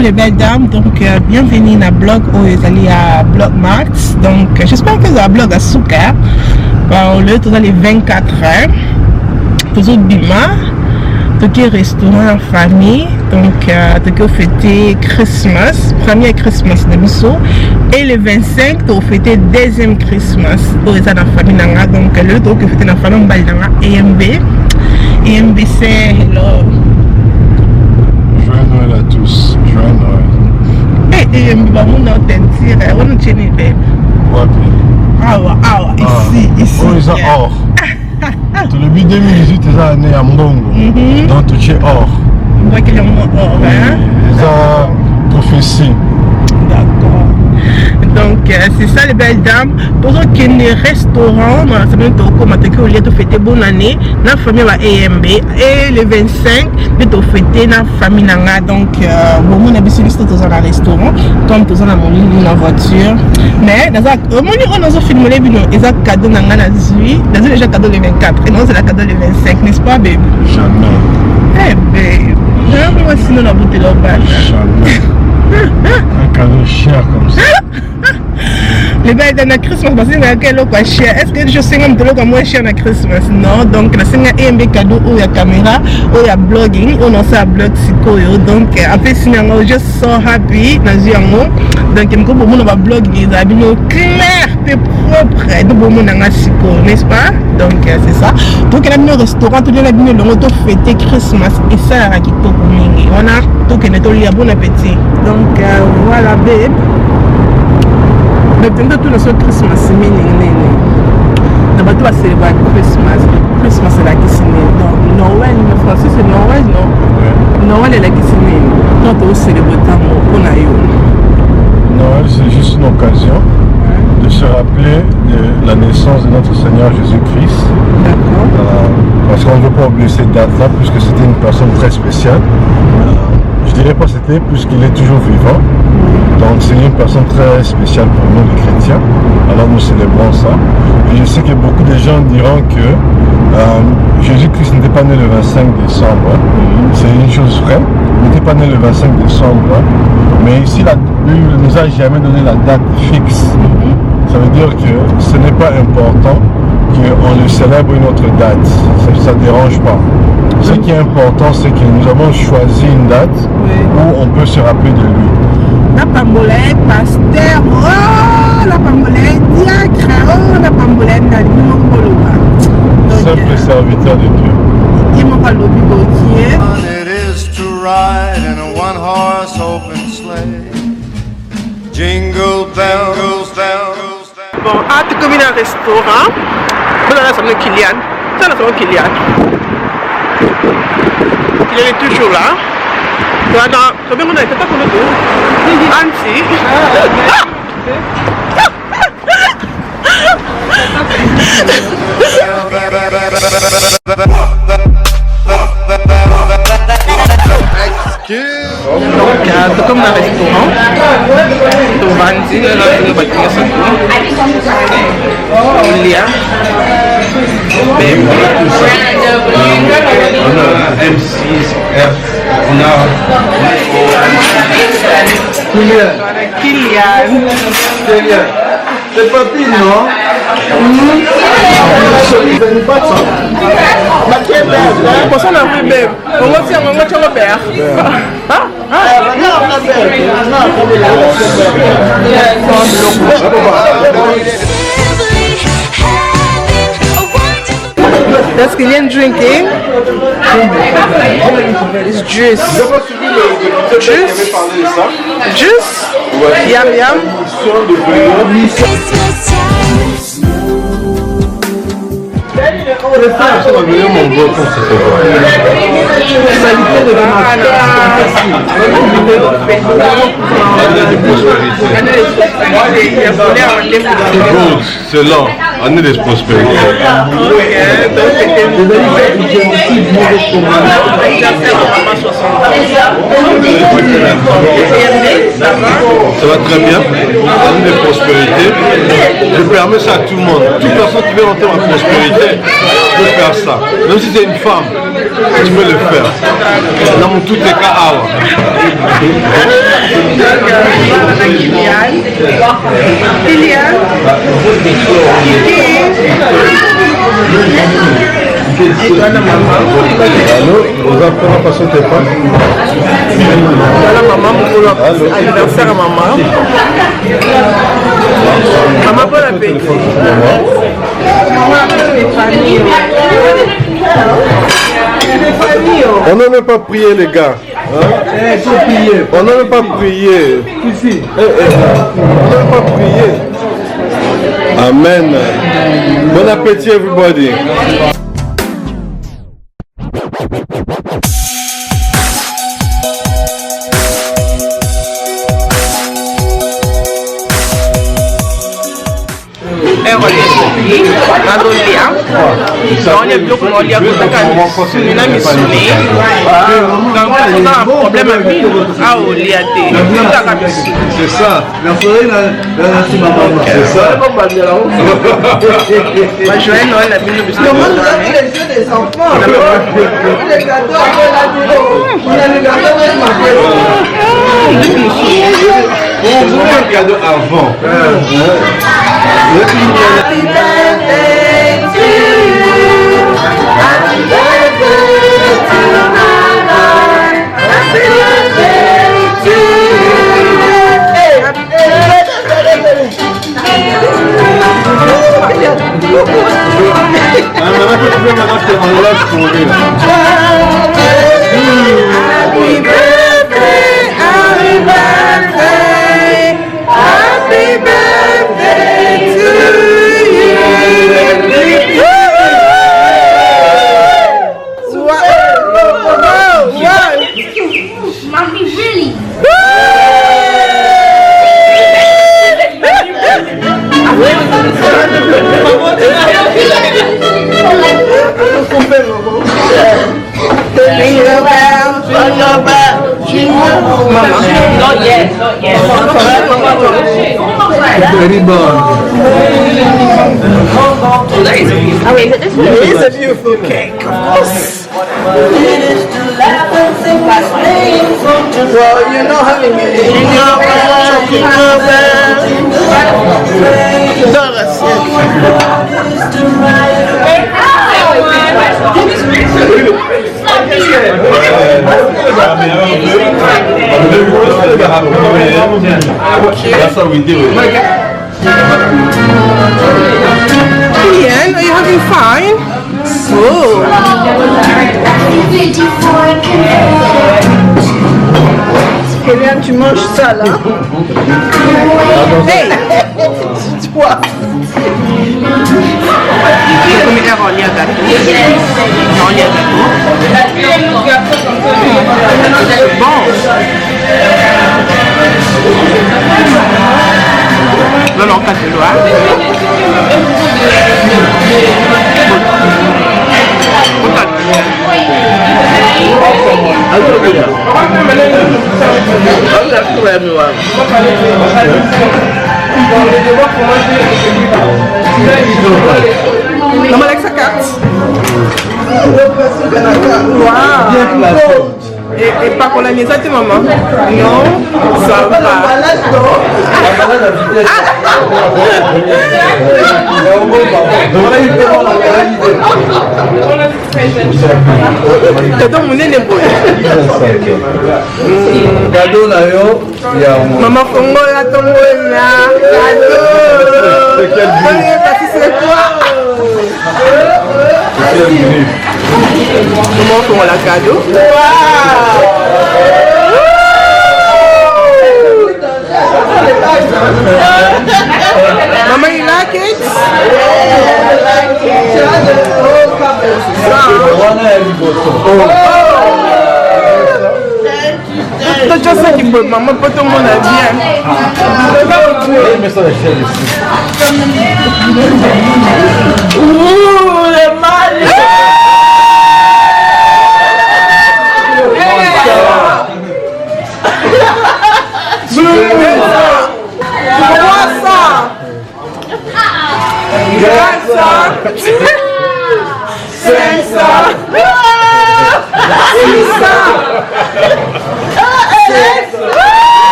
les belles dames, donc bienvenue dans le blog où vous allez à Blog Max. Donc j'espère que vous avez un blog à Souka. Au lieu de les 24 heures, toujours Bima, tout restaurant en famille, donc tout fêter Christmas, premier Christmas de Misso, et le 25 tout fêter deuxième Christmas où vous êtes dans la famille nanga. Donc le tout fêter dans la famille nanga EMB, c'est hello. Joyeux Noël à tous. Joyeux Noël. Et bah mon authentique, on tient les bébés. Ici. Oh, ils ont or. Tout le but 2018, ils ont né à Mbongo. Donc tu es or. On voit qu'il y a un or, hein? Ils ont prophétie. D'accord. Donc c'est ça les belles dames. Pour ceux qui sont restaurant, ça veut dire que au lieu de fêter bonne année, la famille va EMB et le 25 de fêter la famille nanga. Donc bon, on a besoin de dans un restaurant, comme tous dans mon lit dans la voiture. Mais dans un moment on a filmé les bino, ils ont cadeau nanga la nuit, dans déjà cadeau le 24 et non c'est la cadeau le 25, n'est-ce pas baby? Jamais. Eh baby, moi sinon la bouteille là bas. Jamais. Un cadeau cher comme ça. Les belles dans la Christmas, parce que quel est cher. Est-ce que je sais que c'est moins cher dans Christmas? Non, donc la scène est un cadeau où il y a caméra, où il y a blogging, où on a blog psycho. Donc après c'est un just so happy dans un donc il me dit va blog des habits clair et propre de bon monde en psycho, n'est-ce pas? Donc c'est ça. Donc il y a un restaurant, tout le monde a l'auto fêter Christmas et ça a qui pour mingi. On a tout que netto li a bon appétit. Donc voilà babe. Mais tu tout le Christmas meaning on va célébrer Christmas c'est la qui donc Noël en français c'est Noël non Noël est la qui donc on célèbre on a eu Noël c'est juste une occasion de se rappeler de la naissance de notre Seigneur Jésus-Christ. D'accord. Parce qu'on ne veut pas oublier cette date-là puisque c'était une personne très spéciale. Je dirais pas c'était puisqu'il est toujours vivant. Donc c'est une personne très spéciale pour nous les chrétiens. Alors nous célébrons ça. Et je sais que beaucoup de gens diront que Jésus-Christ n'était pas né le 25 décembre. C'est une chose vraie. Il n'était pas né le 25 décembre. Mais ici la Bible ne nous a jamais donné la date fixe. Ça veut dire que ce n'est pas important qu'on le célèbre une autre date. Ça ne dérange pas. Ce qui est important, c'est que nous avons choisi une date où on peut se rappeler de lui. La pambolette, pasteur, oh, la pambolette, diacre, oh, la pambolette, la simple serviteur de Dieu. Il m'a pas l'objet gautier. It is to ride in a one-horse open sleigh. Jingle bells, bells. Bon, tu commis dans un restaurant. Vous allez s'appeler Kylian. Ça s'appelle Kylian. Il est toujours là. Combien on a été pas comme tout? Anti. Donc, comme dans un restaurant, tu vendis, là, tu vas dire ça. Il y a. On a M6, F, on a Kylian. C'est papy, non? Pour ça, on a vu même. On va dire, on va dire le père. That's Kylian drinking. It's juice. Juice? Juice? Yum yum. C'est lent, année de prospérité. Ça va très bien, année de prospérité. Je permets ça à tout le monde. Toute personne qui veut rentrer dans la prospérité, peux faire ça. Même si tu es une femme, tu peux le faire. Dans tous les cas, Allô, aux enfants passent tes pas. Voilà maman, mon anniversaire à maman. Maman, bon appétit. On n'a même pas prié les gars. On n'a même pas prié. On n'a même pas prié. Amen. Bon appétit everybody. On est bloqué, on est un problème à c'est ça. C'est ça. Comment vous avez les yeux des enfants? Les gâteaux on vous met un cadeau avant. Happy birthday to you. Happy birthday to Nana. Happy birthday to you. Happy birthday, happy birthday, happy birthday to you. Mommy, really? Jingle bells, jingle bells, jingle. Mama, Not yet, not yet. Very bon. Oh, wait, but this one it is a beautiful cake, of course. Well, you're not having it. Jingle bells, jingle bells. Dollars, That's how we do it. Ian, are you having fun? Oh. Kélian, tu manges ça là? Hey! Toi! Bon! Non, non, pas de loi. Maman avec sa carte. Wow. Et pas qu'on la mise à tes mamans. Non, ça va. T'as mon nez beau. Cadeau là yo. Maman Congo la tombe là. Cadeau. C'est quoi? Comment on la cadeau? Mama, you like it? C'est juste ça qui peut, maman, pas tout le monde a bien. Ouh, le mal!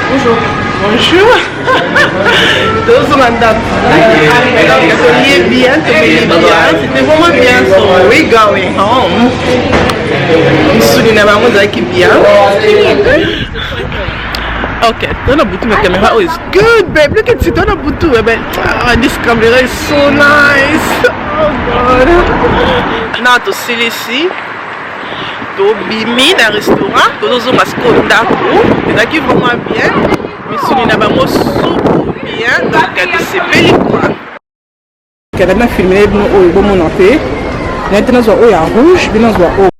Bonjour. Bonjour. Deux mandats. Bien. C'était vraiment bien. So we going home. Bien. Okay, don't put my camera. Oh, it's good, babe. Look at it. Don't put it, babe. This camera is so nice. Oh God. Now to see ici. Bimi dans le restaurant, tous les mascots d'Apo, c'est qui vraiment bien, mais si nous n'avons super bien, donc c'est belle quoi. Quand on a filmé, on a filmé, maintenant on a rouge, maintenant on a